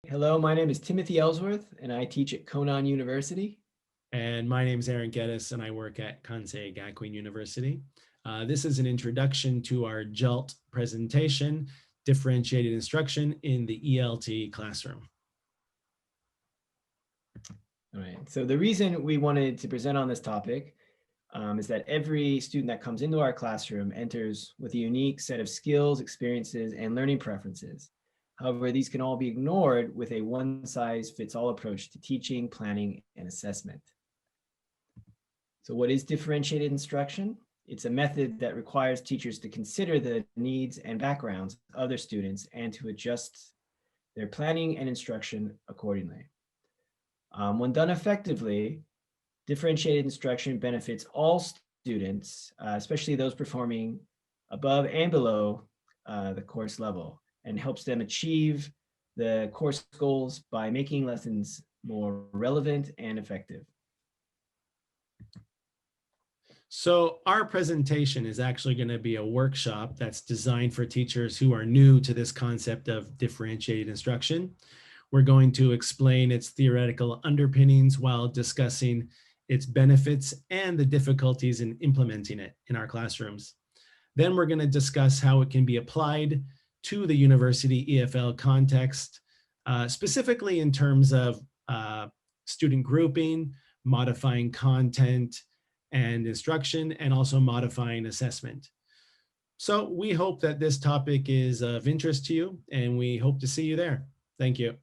Hello, my name is Timothy Ellsworth, and I teach at Konan University. And my name is Aaron Geddes, and I work at Kansei Gakuin University. This is an introduction to our JALT presentation, differentiated instruction in the ELT classroom. All right, so the reason we wanted to present on this topic is that every student that comes into our classroom enters with a unique set of skills, experiences, and learning preferences. However, these can all be ignored with a one-size-fits-all approach to teaching, planning, and assessment. So what is differentiated instruction? It's a method that requires teachers to consider the needs and backgrounds of their students and to adjust their planning and instruction accordingly. When done effectively, differentiated instruction benefits all students, especially those performing above and below the course level, and helps them achieve the course goals by making lessons more relevant and effective. So our presentation is actually going to be a workshop that's designed for teachers who are new to this concept of differentiated instruction. We're going to explain its theoretical underpinnings while discussing its benefits and the difficulties in implementing it in our classrooms. Then we're going to discuss how it can be applied to the university EFL context, specifically in terms of student grouping, modifying content and instruction, and also modifying assessment. So we hope that this topic is of interest to you, and we hope to see you there. Thank you.